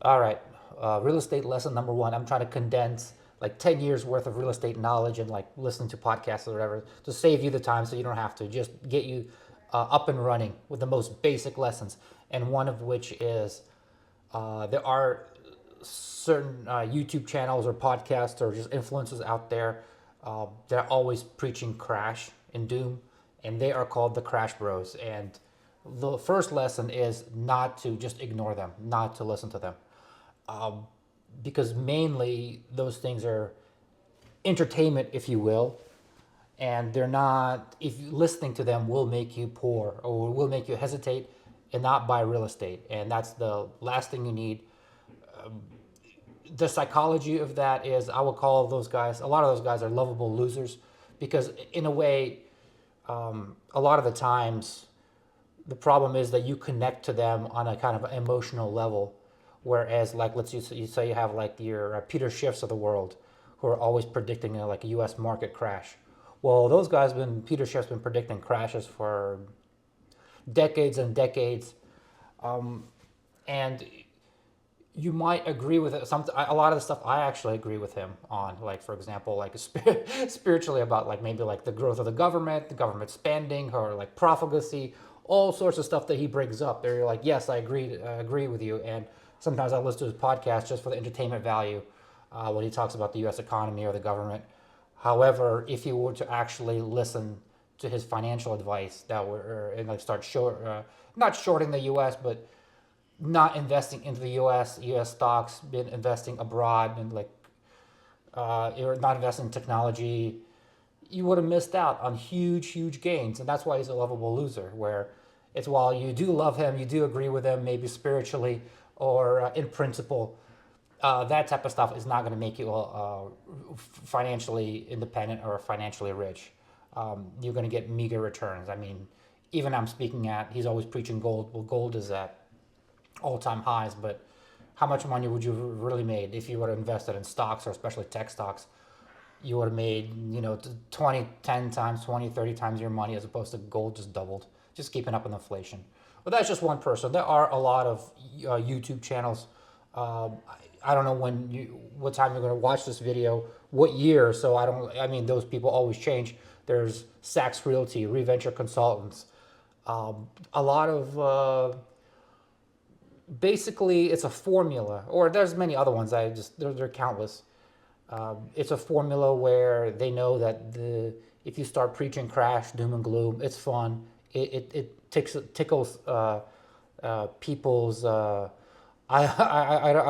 All right. Real estate lesson number one. I'm trying to condense like 10 years worth of real estate knowledge and like listening to podcasts or whatever to save you the time so you don't have to. Just get you up and running with the most basic lessons. And one of which is there are certain YouTube channels or podcasts or just influencers out there that are always preaching crash and doom, and they are called the Crash Bros. And the first lesson is not to just ignore them, not to listen to them, because mainly those things are entertainment, if you will, and they're not. If listening to them will make you poor or will make you hesitate and not buy real estate, and that's the last thing you need. The psychology of that is I will call those guys. A lot of those guys are lovable losers, because in a way, a lot of the times the problem is that you connect to them on a kind of emotional level, whereas like let's you say you have like your Peter Schiffs of the world, who are always predicting like a U.S. market crash. Well, those guys been Peter Schiff's been predicting crashes for decades and decades, and you might agree with it. A lot of the stuff I actually agree with him on. Like for example, like spiritually about like maybe like the growth of the government spending, or like profligacy, all sorts of stuff that he brings up. They're like, yes, I agree with you. And sometimes I listen to his podcast just for the entertainment value when he talks about the U.S. economy or the government. However, if you were to actually listen to his financial advice, that were and like start not shorting the U.S. but not investing into the U.S. stocks, been investing abroad, and like you're not investing in technology, you would have missed out on huge gains, and that's why he's a lovable loser. Where it's while you do love him, you do agree with him, maybe spiritually or in principle, that type of stuff is not going to make you financially independent or financially rich. You're going to get meager returns. I mean, even I'm speaking at, he's always preaching gold. Well, gold is at all-time highs, but how much money would you have really made if you would have invested in stocks, or especially tech stocks? You would have made 20 10 times, 20 30 times your money, as opposed to gold just doubled, just keeping up with inflation. But that's just one person. There are a lot of YouTube channels. I don't know what time you're going to watch this video, what year, so I mean those people always change. There's Saks Realty, Reventure Consultants, a lot of basically it's a formula, or there's many other ones. They're countless. It's a formula where they know that if you start preaching crash, doom and gloom, it's fun. It tickles people's I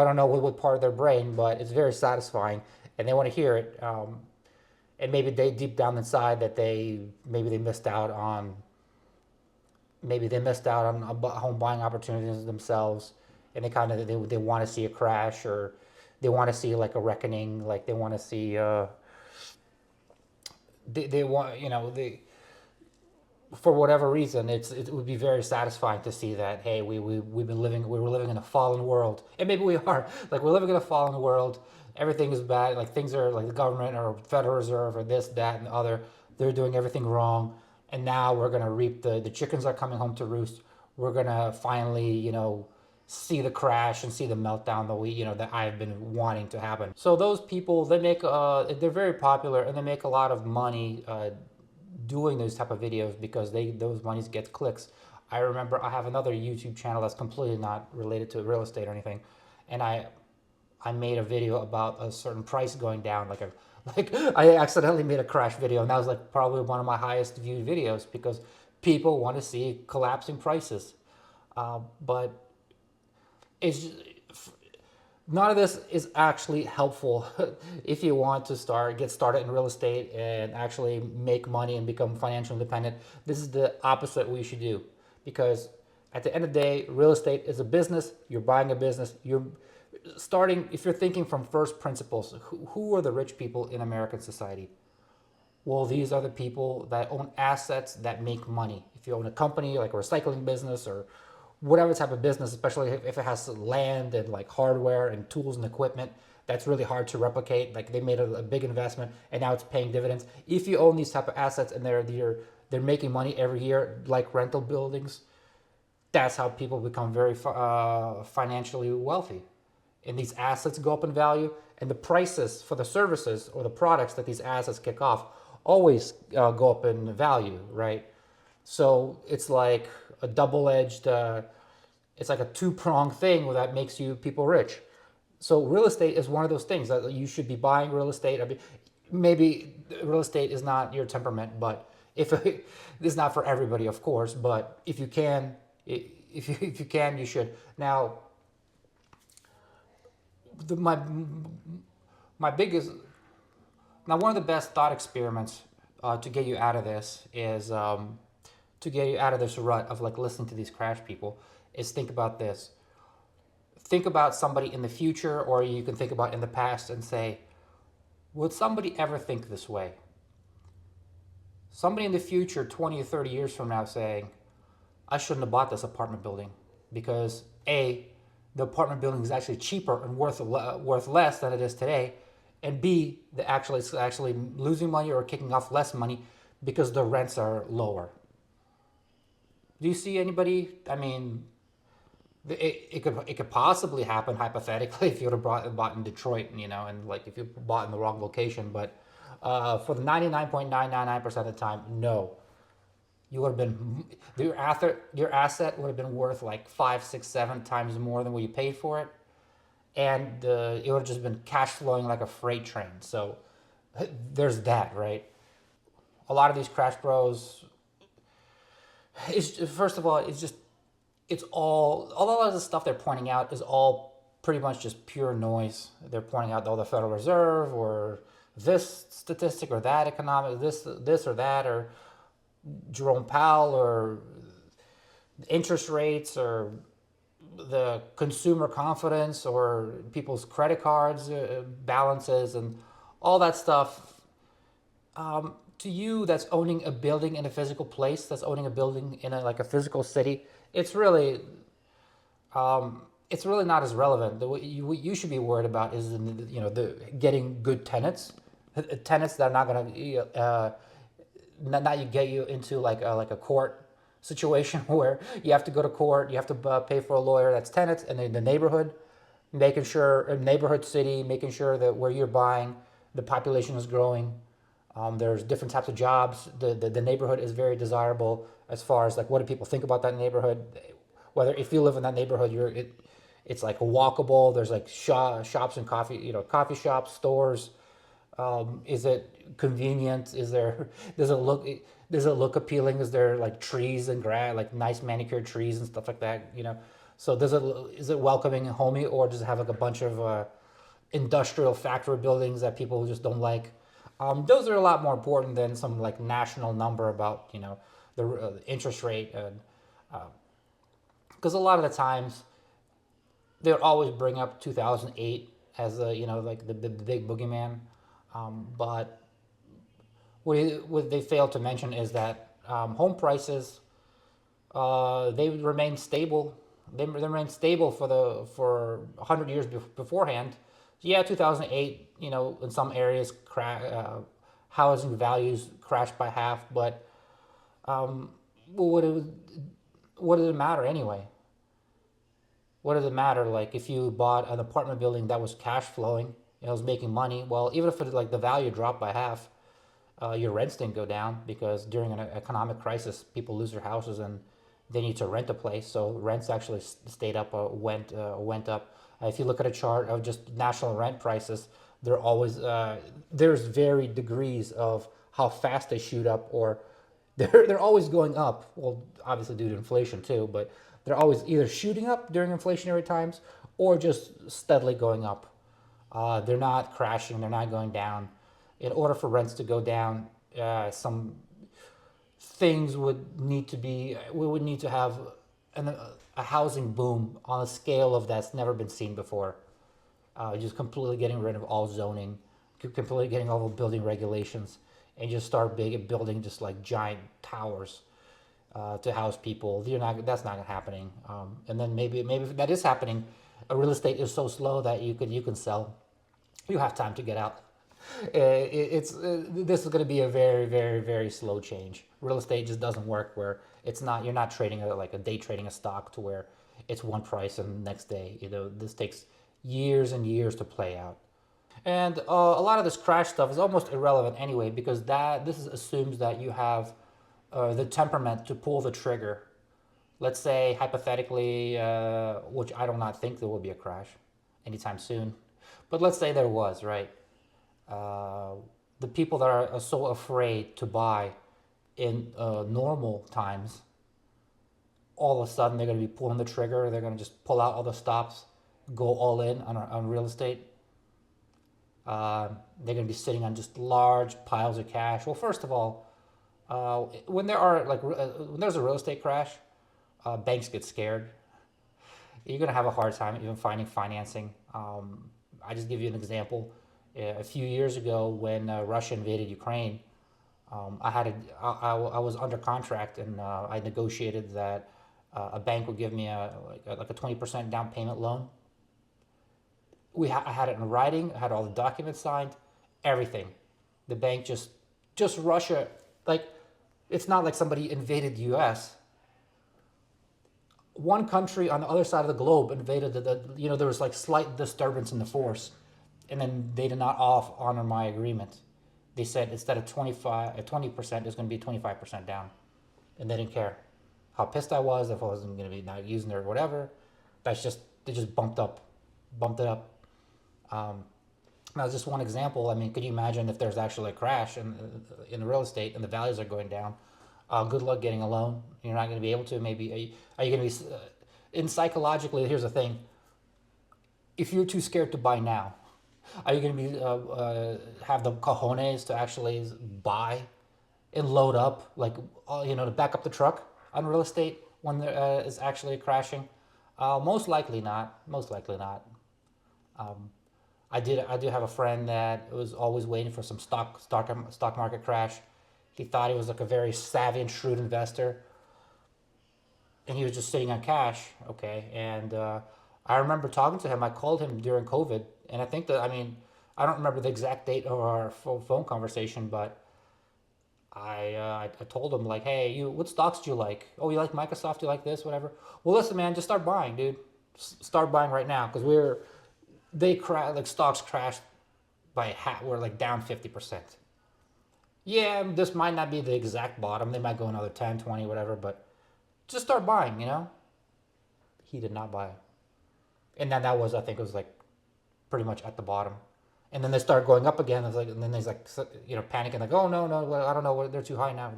don't know what part of their brain, but it's very satisfying, and they want to hear it. And maybe they deep down inside that maybe they missed out on home buying opportunities themselves, and they want to see a crash, or they want to see like a reckoning, like they want to see they want for whatever reason it would be very satisfying to see that, hey, we were living in a fallen world, and maybe we are, like we're living in a fallen world. Everything is bad, like things are like the government or Federal Reserve or this, that, and the other, they're doing everything wrong, and now we're gonna reap the chickens are coming home to roost. We're gonna finally, see the crash and see the meltdown that I've been wanting to happen. So those people, they're very popular, and they make a lot of money doing those type of videos, because those monies get clicks. I remember I have another YouTube channel that's completely not related to real estate or anything, and I made a video about a certain price going down, like I accidentally made a crash video, and that was like probably one of my highest viewed videos, because people want to see collapsing prices. But it's none of this is actually helpful if you want to get started in real estate and actually make money and become financially independent. This is the opposite we should do, because at the end of the day, real estate is a business. You're buying a business. If you're thinking from first principles, who are the rich people in American society? Well, these are the people that own assets that make money. If you own a company like a recycling business or whatever type of business, especially if it has land and like hardware and tools and equipment, that's really hard to replicate. Like they made a big investment and now it's paying dividends. If you own these type of assets and they're making money every year, like rental buildings, that's how people become very financially wealthy. and these assets go up in value, and the prices for the services or the products that these assets kick off always go up in value, right? So it's like a double-edged, it's like a two-pronged thing that makes you people rich. So real estate is one of those things that you should be buying real estate. I mean, maybe real estate is not your temperament, but if it's not for everybody, of course. But if you can, if you can, you should. Now, my biggest now one of the best thought experiments to get you out of this is to get you out of this rut of like listening to these crash people is think about this. Think about somebody in the future, or you can think about in the past and say, would somebody ever think this way? Somebody in the future, 20 or 30 years from now, saying, I shouldn't have bought this apartment building because A, the apartment building is actually cheaper and worth less than it is today, and B, it's actually losing money or kicking off less money because the rents are lower. Do you see anybody? I mean, it could possibly happen hypothetically if you would have bought in Detroit, and like if you bought in the wrong location. But for the 99.999% of the time, no. You would have been your asset would have been worth like 5, 6, 7 times more than what you paid for it, and it would have just been cash flowing like a freight train. So there's that, right? A lot of these crash bros, first of all, it's all of the stuff they're pointing out is all pretty much just pure noise. They're pointing out the Federal Reserve or this statistic or that economic, this or that, or Jerome Powell, or interest rates, or the consumer confidence, or people's credit cards balances, and all that stuff. To you, that's owning a building in a physical place, that's owning a building in like a physical city, it's really not as relevant. What you should be worried about is the getting good tenants that are not going to not you get you into like a court situation where you have to go to court, you have to pay for a lawyer. That's tenants, and then the neighborhood, making sure a neighborhood city, making sure that where you're buying, the population is growing. There's different types of jobs. The neighborhood is very desirable as far as like what do people think about that neighborhood. Whether if you live in that neighborhood, it's like walkable. There's like shops and coffee shops, stores. Is it convenient? Does it look appealing? Is there like trees and grass, like nice manicured trees and stuff like that? So is it welcoming and homey, or does it have like a bunch of industrial factory buildings that people just don't like? Those are a lot more important than some like national number about the interest rate, and because a lot of the times they'll always bring up 2008 as like the big boogeyman, but what they fail to mention is that home prices they remain stable. They remain stable for 100 years beforehand. Yeah, 2008, in some areas, housing values crashed by half, but what does it matter anyway? What does it matter? Like if you bought an apartment building that was cash flowing, it was making money. Well, even if like the value dropped by half, your rents didn't go down because during an economic crisis, people lose their houses and they need to rent a place. So rents actually stayed up, went up. If you look at a chart of just national rent prices, they're always there's varied degrees of how fast they shoot up, or they're always going up. Well, obviously due to inflation too, but they're always either shooting up during inflationary times or just steadily going up. They're not crashing. They're not going down. In order for rents to go down, some things would need to be. We would need to have a housing boom on a scale of that's never been seen before. Just completely getting rid of all zoning, completely getting all the building regulations, and just start building just like giant towers to house people. That's not happening. And then maybe if that is happening, real estate is so slow that you can sell. You have time to get out. This is going to be a very, very, very slow change. Real estate just doesn't work where you're not trading like a day trading a stock to where it's one price and the next day. This takes years and years to play out. And a lot of this crash stuff is almost irrelevant anyway, because assumes that you have the temperament to pull the trigger. Let's say hypothetically, which I do not think there will be a crash anytime soon, but let's say there was, right? Uh, the people that are so afraid to buy in normal times, all of a sudden they're going to be pulling the trigger. They're going to just pull out all the stops, go all in on real estate. They're going to be sitting on just large piles of cash. Well, first of all, when there's a real estate crash, banks get scared. You're going to have a hard time even finding financing. I just give you an example. A few years ago, when Russia invaded Ukraine, I was under contract, and I negotiated that a bank would give me like a 20% down payment loan. I had it in writing. I had all the documents signed, everything. The bank just Russia, like, it's not like somebody invaded the U.S. One country on the other side of the globe invaded there was like slight disturbance in the force, and then they did not honor my agreement. They said instead of 20%, it's going to be 25% down, and they didn't care how pissed I was, if I wasn't going to be not using it or whatever. They just bumped it up. Now, just one example. I mean, could you imagine if there's actually a crash in real estate and the values are going down? Good luck getting a loan. You're not going to be able to. Maybe are you going to be? In psychologically, here's the thing. If you're too scared to buy now, are you going to be have the cojones to actually buy and load up, like to back up the truck on real estate when there is actually crashing? Most likely not. Most likely not. I do have a friend that was always waiting for some stock market crash. He thought he was like a very savvy and shrewd investor, and he was just sitting on cash. Okay, and I remember talking to him. I called him during COVID, and I don't remember the exact date of our phone conversation, but I told him, like, hey, what stocks do you like? Oh, you like Microsoft? You like this? Whatever. Well, listen, man, just start buying, dude. Start buying right now, because stocks crashed by we're like down 50%. Yeah, this might not be the exact bottom. They might go another 10, 20, whatever, but just start buying, He did not buy. And then I think it was like pretty much at the bottom. And then they start going up again. And then there's panicking, like, oh, no, I don't know, they're too high now.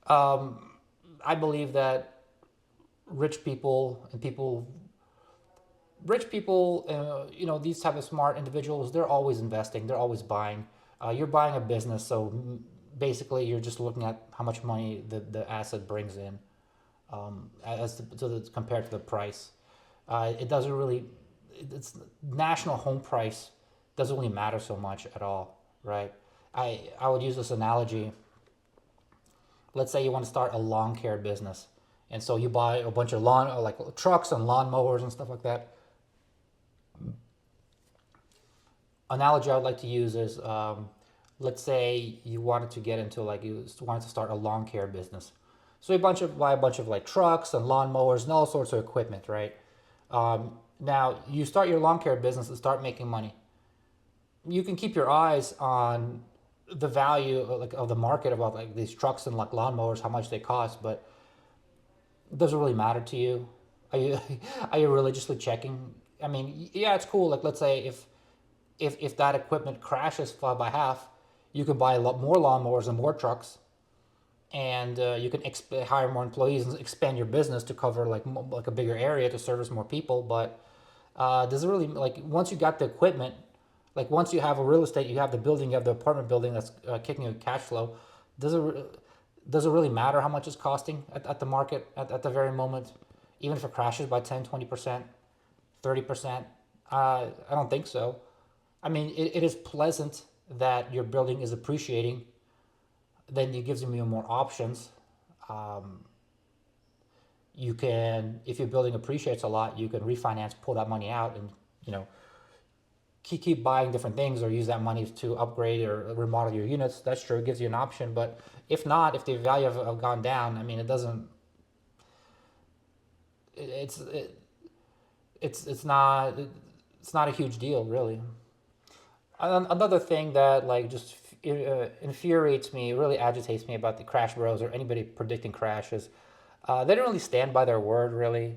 I believe that rich people, these type of smart individuals, they're always investing. They're always buying. You're buying a business, so basically you're just looking at how much money the asset brings in, compared to the price. It doesn't really, it's national home price doesn't really matter so much at all, right? I would use this analogy. Let's say you want to start a lawn care business, and so you buy a bunch of like trucks and lawn mowers and stuff like that. Analogy I would like to use is, let's say you wanted to start a lawn care business. So you buy a bunch of like trucks and lawn mowers and all sorts of equipment, right? Now you start your lawn care business and start making money. You can keep your eyes on the value of the market about like these trucks and like lawn mowers, how much they cost, but it doesn't really matter to you. Are you are you religiously checking? I mean, yeah, it's cool. Like, let's say if that equipment crashes by half, you can buy a lot more lawnmowers and more trucks, and you can hire more employees and expand your business to cover like a bigger area to service more people. But does it really, like, once you got the equipment, like once you have a real estate, you have the building, you have the apartment building that's kicking you cash flow, does it really matter how much it's costing at the market at the very moment, even if it crashes by 10, 20%, 30%? I don't think so. I mean, it is pleasant that your building is appreciating. Then it gives you more options. You can, if your building appreciates a lot, you can refinance, pull that money out, and keep buying different things, or use that money to upgrade or remodel your units. That's true. It gives you an option. But if not, if the value have gone down, I mean, it doesn't. It's it's not a huge deal really. Another thing that like just infuriates me, really agitates me about the crash bros or anybody predicting crashes, they don't really stand by their word really.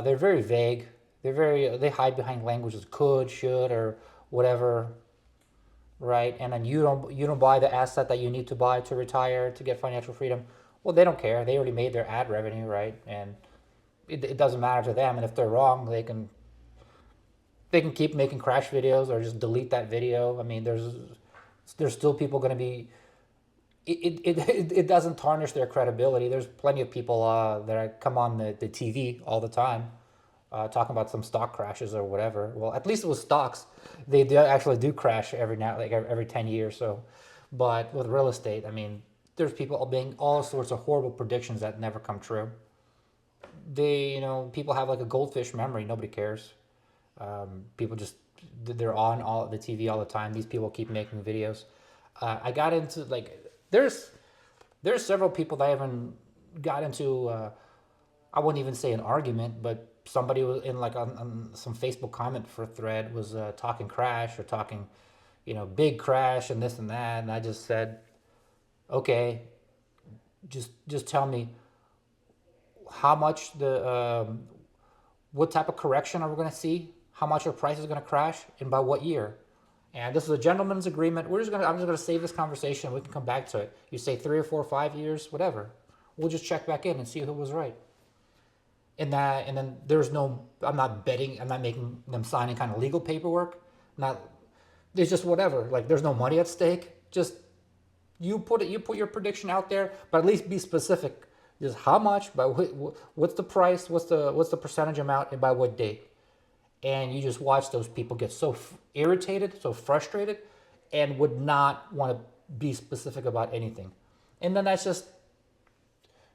They're very vague. They hide behind languages could, should, or whatever, right? And then you don't buy the asset that you need to buy to retire to get financial freedom. Well, they don't care. They already made their ad revenue, right? And it doesn't matter to them. And if they're wrong, they can keep making crash videos or just delete that video. I mean, there's still people going to be. It doesn't tarnish their credibility. There's plenty of people that come on the TV all the time talking about some stock crashes or whatever. Well, at least with stocks, they actually do crash every now like every 10 years. So, but with real estate, I mean, there's people being all sorts of horrible predictions that never come true. People have like a goldfish memory. Nobody cares. People just they're on all the TV all the time. These people keep making videos. I got into like there's several people that I haven't got into. I wouldn't even say an argument, but somebody was in like on some Facebook comment for a thread was talking crash or talking, big crash and this and that, and I just said, okay, just tell me how much what type of correction are we going to see? How much our price is going to crash, and by what year? And this is a gentleman's agreement. I'm just gonna save this conversation. We can come back to it. You say 3 or 4 or 5 years, whatever. We'll just check back in and see who was right. And then there's no. I'm not betting. I'm not making them sign any kind of legal paperwork. Not. There's just whatever. Like there's no money at stake. Just you put it. You put your prediction out there, but at least be specific. Just how much? By what's the price? What's the percentage amount, and by what date? And you just watch those people get so irritated, so frustrated, and would not want to be specific about anything. And then that's just,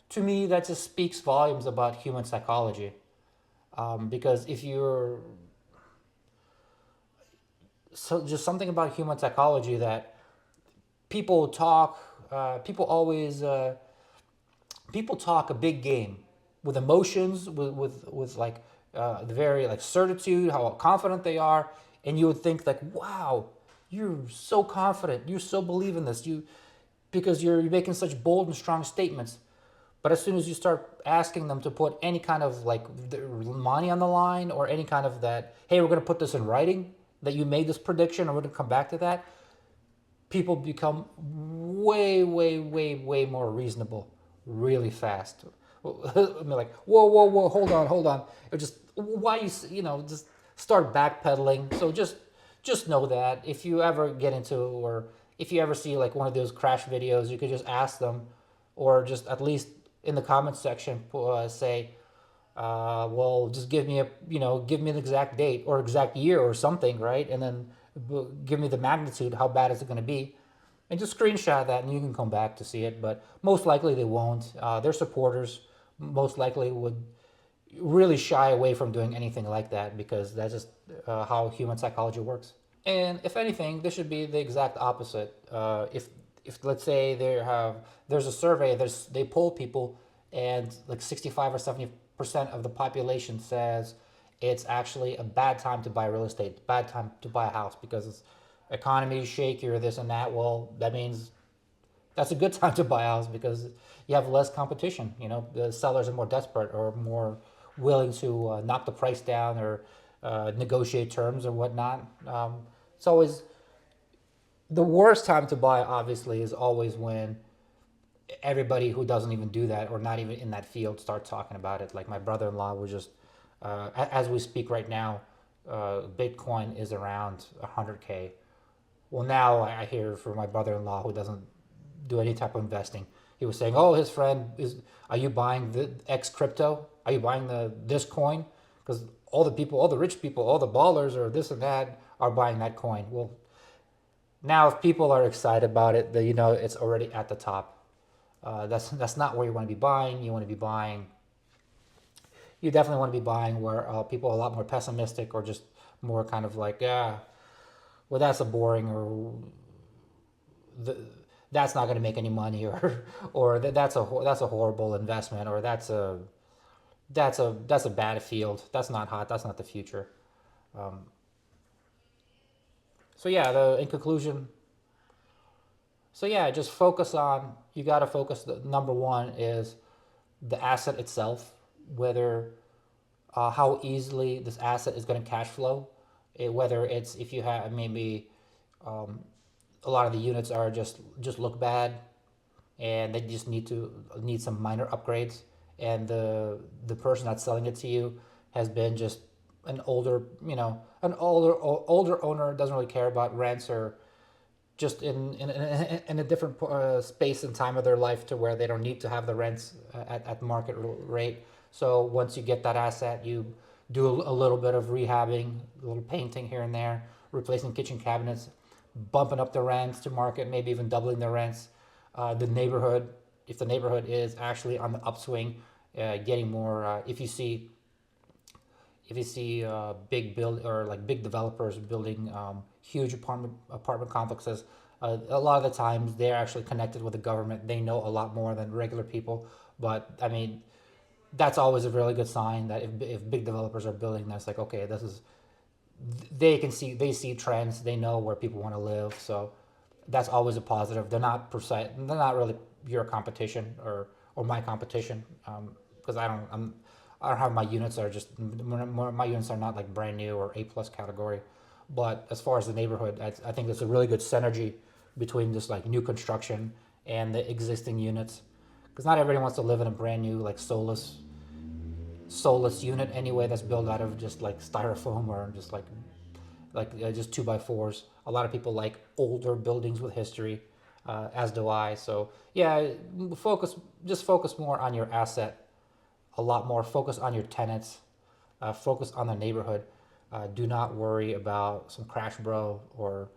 to me, that just speaks volumes about human psychology. Because if you're, so just something about human psychology that people talk, people always, people talk a big game with emotions, with like the very like certitude, how confident they are, and you would think like, wow, you're so confident, you so believe in this, because you're making such bold and strong statements. But as soon as you start asking them to put any kind of like money on the line or any kind of that, hey, we're going to put this in writing that you made this prediction, and we're going to come back to that, people become way, way, way, way more reasonable really fast. I mean, like, whoa, whoa, whoa, hold on. It just why just start backpedaling. So just know that if you ever get into, or if you ever see like one of those crash videos, you could just ask them, or just at least in the comments section say, well, just give me an exact date or exact year or something, right? And then give me the magnitude. How bad is it going to be? And just screenshot that, and you can come back to see it. But most likely they won't. Their supporters most likely would really shy away from doing anything like that, because that's just how human psychology works. And if anything, this should be the exact opposite. If let's say there's a survey, they poll people, and like 65 or 70% of the population says it's actually a bad time to buy real estate, bad time to buy a house because it's economy is shaky or this and that. Well, that means that's a good time to buy a house because you have less competition. The sellers are more desperate or more willing to knock the price down or negotiate terms or whatnot. It's always the worst time to buy. Obviously, is always when everybody who doesn't even do that or not even in that field starts talking about it. Like my brother-in-law was just, as we speak right now, Bitcoin is around 100K. Well, now I hear from my brother-in-law who doesn't do any type of investing. He was saying, "Oh, his friend is. Are you buying the X crypto? Are you buying this coin? Because all the rich people, all the ballers, or this and that are buying that coin." Well, now if people are excited about it, then it's already at the top. That's not where you want to be buying. You want to be buying. You definitely want to be buying where people are a lot more pessimistic or just more kind of like, yeah, well, that's a boring, or that's not going to make any money, or that's a horrible investment, or that's a battlefield. That's not hot. That's not the future. Um, so yeah, in conclusion, so yeah, just focus on. You got to focus. The number one is the asset itself, whether how easily this asset is going to cash flow, whether it's if you have maybe a lot of the units are just look bad and they just need some minor upgrades, and the person that's selling it to you has been just an older an older owner, doesn't really care about rents, or just in a different space and time of their life to where they don't need to have the rents at market rate. So once you get that asset, you do a little bit of rehabbing, a little painting here and there, replacing kitchen cabinets, bumping up the rents to market, maybe even doubling the rents. The neighborhood, if the neighborhood is actually on the upswing, getting more. If you see big build or like big developers building huge apartment complexes, a lot of the times they're actually connected with the government. They know a lot more than regular people. But I mean, that's always a really good sign that if big developers are building, that's like, okay, this is, they see trends, they know where people want to live. So that's always a positive. They're not precise. They're not really your competition or my competition, because I don't have my units are just my units are not like brand new or A plus category. But as far as the neighborhood, I think there's a really good synergy between just like new construction and the existing units, because not everybody wants to live in a brand new like soulless unit anyway that's built out of just like styrofoam or just just two by fours. A lot of people like older buildings with history, as do I. So yeah, focus just focus more on your asset, a lot more. Focus on your tenants, focus on the neighborhood. Do not worry about some crash bro or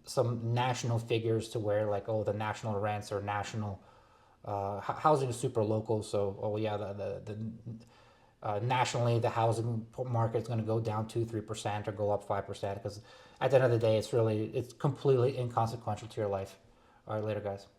some national figures to where like, oh, the national rents or national housing is super local. So oh yeah, nationally the housing market is going to go down 2-3% or go up 5%, because at the end of the day it's completely inconsequential to your life. All right, later guys.